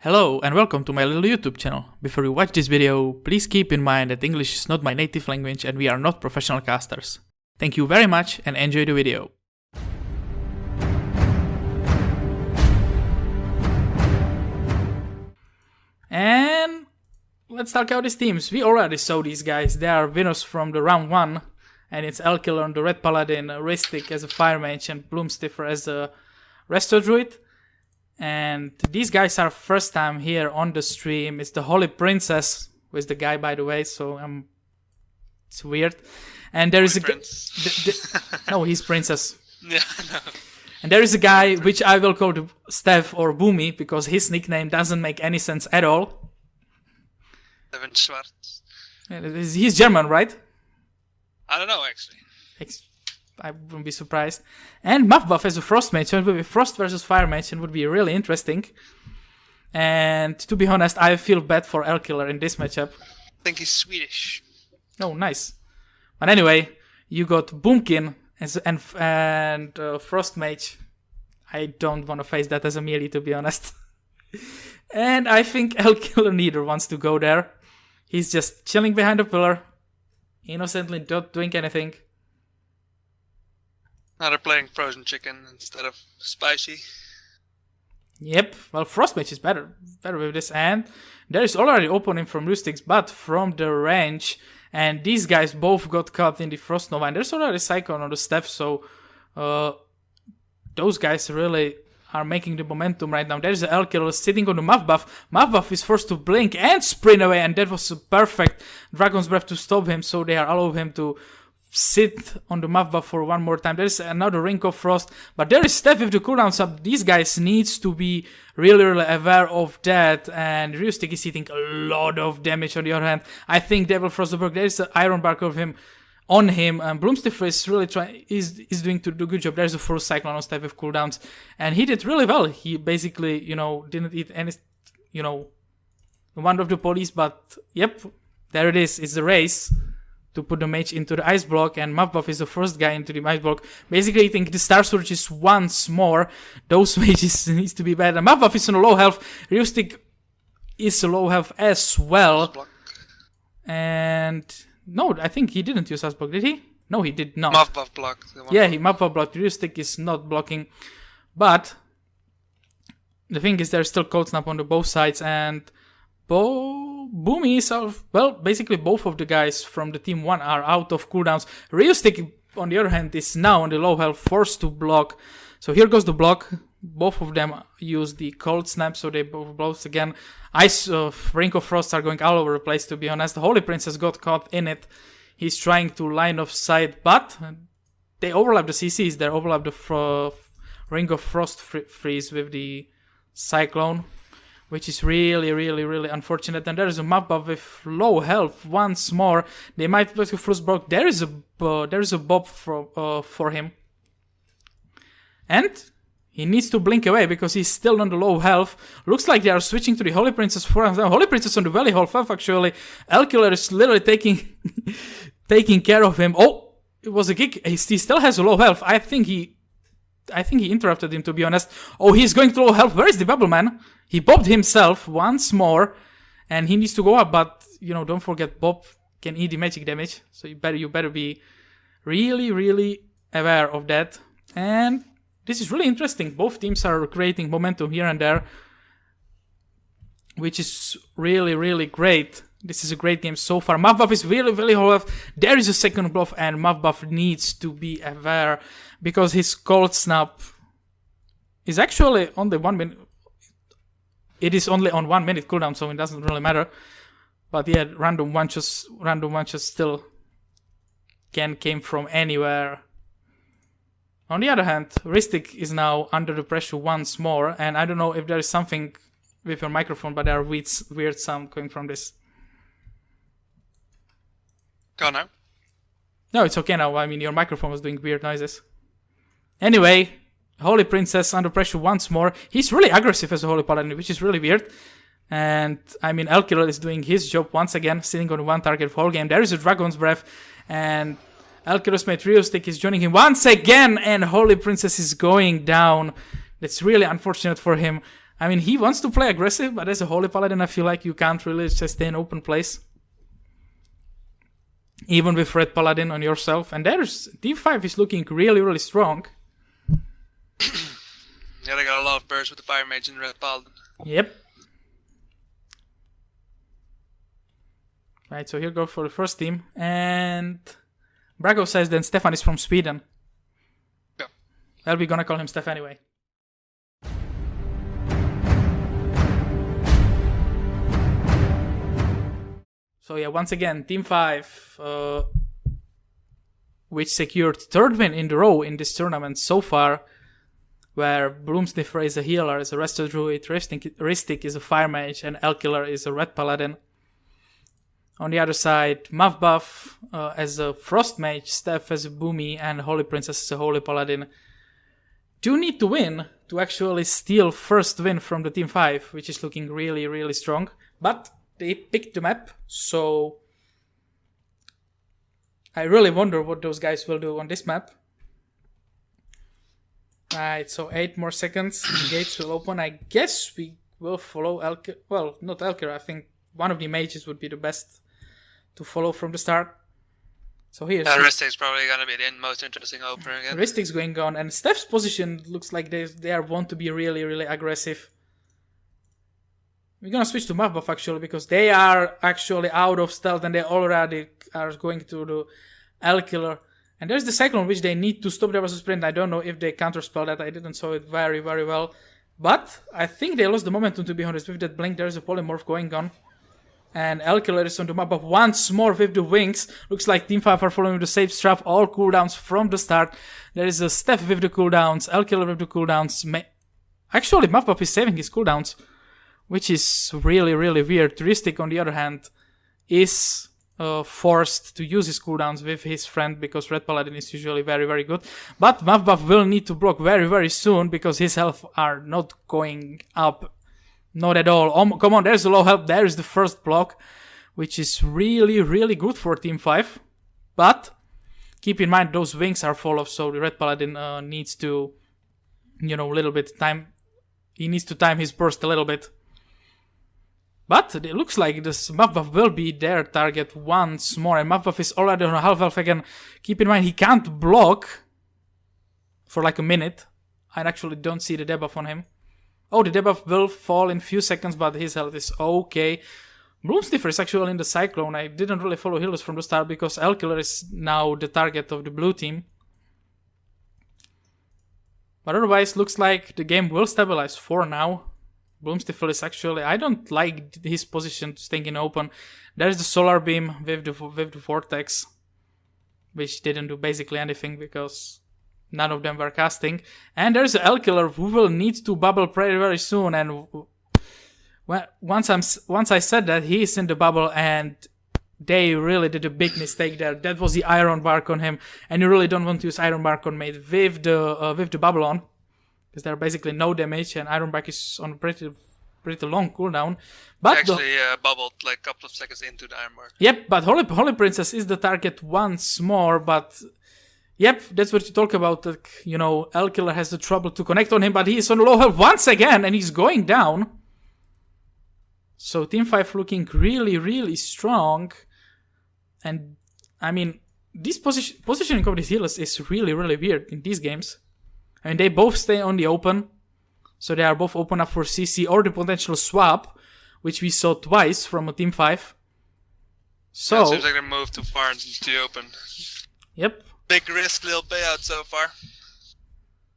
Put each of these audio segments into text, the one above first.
Hello and welcome to my little YouTube channel. Before you watch this video, please keep in mind that English is not my native language and we are not professional casters. Thank you very much and enjoy the video. And let's talk out these teams. We already saw these guys. They are winners from the round 1. And it's Elkiller on the Red Paladin, Ristic as a Fire Mage and Bloomstiffer as a Resto Druid. And these guys are first time here on the stream. It's the Holy Princess, who is the guy, by the way, so it's weird. And there is no, he's Princess. Yeah, no. And there is a guy which I will call Steph or Boomy because his nickname doesn't make any sense at all. Steven Schwartz. He's German, right? I don't know, actually. I wouldn't be surprised. And Muffbuff as a Frost Mage, so it would be Frost versus Fire Mage and would be really interesting. And to be honest, I feel bad for Elkiller in this matchup. I think he's Swedish. Oh, nice. But anyway, you got Boomkin and Frost Mage. I don't want to face that as a melee, to be honest. And I think Elkiller neither wants to go there. He's just chilling behind a pillar, innocently not doing anything. Now they're playing frozen chicken instead of spicy. Yep, well, Frost Mage is better with this, and there is already opening from Rustics, but from the range, and these guys both got caught in the Frost Nova, and there's already Cyclone on the step, so those guys really are making the momentum right now. There's an Elkiller sitting on the Muffbuff. Muffbuff is forced to blink and sprint away, and that was a perfect Dragon's Breath to stop him, so they are allowing him to sit on the Muffbuff for one more time. There's another Ring of Frost, but there is Steph with the cooldowns up. These guys needs to be really aware of that, and Ryustik is hitting a lot of damage on the other hand. I think Devil Frost the Berg, there's an Iron Bark of him on him, and Bloomstiffer is really is doing to do a good job. There's a Frost Cyclone on Steph with cooldowns, and he did really well. He basically, didn't eat any, one of the police, but yep, there it is. It's the race to put the mage into the ice block, and Muffbuff is the first guy into the ice block. Basically, I think the Star Surges once more. Those mages needs to be better. Muffbuff is on a low health. Ryustik is a low health as well. And no, I think he didn't use ice block, did he? No, he did not. Muffbuff blocked. Yeah, he Muffbuff blocked. Ryustik is not blocking. But the thing is, there's still Cold Snap on the both sides, and Boomy is out. Well, basically both of the guys from the team 1 are out of cooldowns. Ryustik, on the other hand, is now on the low health, forced to block. So here goes the block. Both of them use the Cold Snap, so they both blow again. Ice Ring of Frost are going all over the place, to be honest. The Holy Princess got caught in it. He's trying to line of sight, but they overlap the CCs. They overlap the Ring of Frost freeze with the Cyclone, which is really unfortunate. And there is a Muffbuff with low health once more. They might play to Frostbrock. There is a Bob for him. And he needs to blink away because he's still on the low health. Looks like they are switching to the Holy Princess for him. Holy Princess on the very low health, actually. Elkiller is literally taking care of him. Oh, it was a kick. He still has a low health. I think he interrupted him, to be honest. Oh, he's going to low health. Where is the Bubble Man? He bobbed himself once more, and he needs to go up, but, don't forget, Bob can eat the magic damage, so you better be really aware of that. And this is really interesting. Both teams are creating momentum here and there, which is really great. This is a great game so far. Muffbuff is really low health. There is a second bluff, and Muffbuff needs to be aware because his Cold Snap is actually only 1 minute. It is only on 1 minute cooldown, so it doesn't really matter. But yeah, random one shots still came from anywhere. On the other hand, Ristic is now under the pressure once more, and I don't know if there is something with your microphone, but there are weird sound coming from this. Go now. No, it's okay now. I mean, your microphone was doing weird noises. Anyway, Holy Princess under pressure once more. He's really aggressive as a Holy Paladin, which is really weird. And, I mean, Elkiller is doing his job once again, sitting on one target for whole game. There is a Dragon's Breath, and Elkiller's mate Ryustik is joining him once again, and Holy Princess is going down. That's really unfortunate for him. I mean, he wants to play aggressive, but as a Holy Paladin, I feel like you can't really just stay in open place. Even with Red Paladin on yourself. And there's D5 is looking really, really strong. Yeah, they got a lot of bursts with the Fire Mage and Red Paladin. Yep. Right, so here go for the first team. And Brago says then Stefan is from Sweden. Yeah. Well, we're gonna call him Steph anyway. So yeah, once again, Team 5, which secured third win in the row in this tournament so far, where Bloomsniffer is a healer, is a Resto Druid, Ristic is a Fire Mage, and Elkiller is a Red Paladin. On the other side, Muffbuff as a Frost Mage, Steph as a Boomy, and Holy Princess as a Holy Paladin do need to win to actually steal first win from the Team 5, which is looking really, really strong. But they picked the map, so I really wonder what those guys will do on this map. Right, so 8 more seconds. The gates will open. I guess we will follow Elkir. Well, not Elkir. I think one of the mages would be the best to follow from the start. So here's... Ristic's probably going to be the most interesting opener again. Ristic's going on, and Steph's position looks like they want to be really, really aggressive. We're gonna switch to Muffbuff actually, because they are actually out of stealth and they already are going to the Elkiller. And there's the Cyclone, which they need to stop. There was a sprint. I don't know if they counterspell that. I didn't saw it very, very well. But I think they lost the momentum, to be honest. With that blink, there's a polymorph going on. And Elkiller is on the Muffbuff once more with the wings. Looks like Team 5 are following the safe strap. All cooldowns from the start. There is a Steph with the cooldowns. Elkiller with the cooldowns. Actually, Muffbuff is saving his cooldowns, which is really, really weird. Ristic, on the other hand, is forced to use his cooldowns with his friend because Red Paladin is usually very, very good. But Muffbuff will need to block very, very soon because his health are not going up. Not at all. Oh, come on, there's a low health. There is the first block, which is really, really good for Team 5. But keep in mind, those wings are full of, so the Red Paladin needs to, little bit time. He needs to time his burst a little bit. But it looks like this Muffbuff will be their target once more. And Muffbuff is already on a half health again. Keep in mind, he can't block for like a minute. I actually don't see the debuff on him. Oh, the debuff will fall in a few seconds, but his health is okay. Bloomsniffer is actually in the Cyclone. I didn't really follow healers from the start because Elkiller is now the target of the blue team. But otherwise, looks like the game will stabilize for now. Bloomsniffer is actually... I don't like his position staying in open. There's the Solar Beam with the Vortex, which didn't do basically anything because none of them were casting. And there's the Elkiller who will need to bubble very, very soon. And once I said that, he is in the bubble and they really did a big mistake there. That was the Iron Bark on him. And you really don't want to use Iron Bark on mate with the bubble on, because there are basically no damage, and Iron Bark is on a pretty long cooldown. But actually bubbled like a couple of seconds into the Iron Bark. Yep, but Holy Princess is the target once more, but yep, that's what you talk about. Like, Elkiller has the trouble to connect on him, but he is on low health once again, and he's going down. So Team 5 looking really, really strong. And, I mean, this positioning of these healers is really, really weird in these games. I mean, they both stay on the open, so they are both open up for CC or the potential swap, which we saw twice from a Team 5. So yeah, it seems like they moved too far into the open. Yep. Big risk, little payout so far.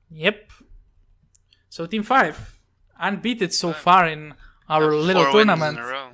Yep. So Team 5, unbeaten so far in our little tournament. 4 wins in a row.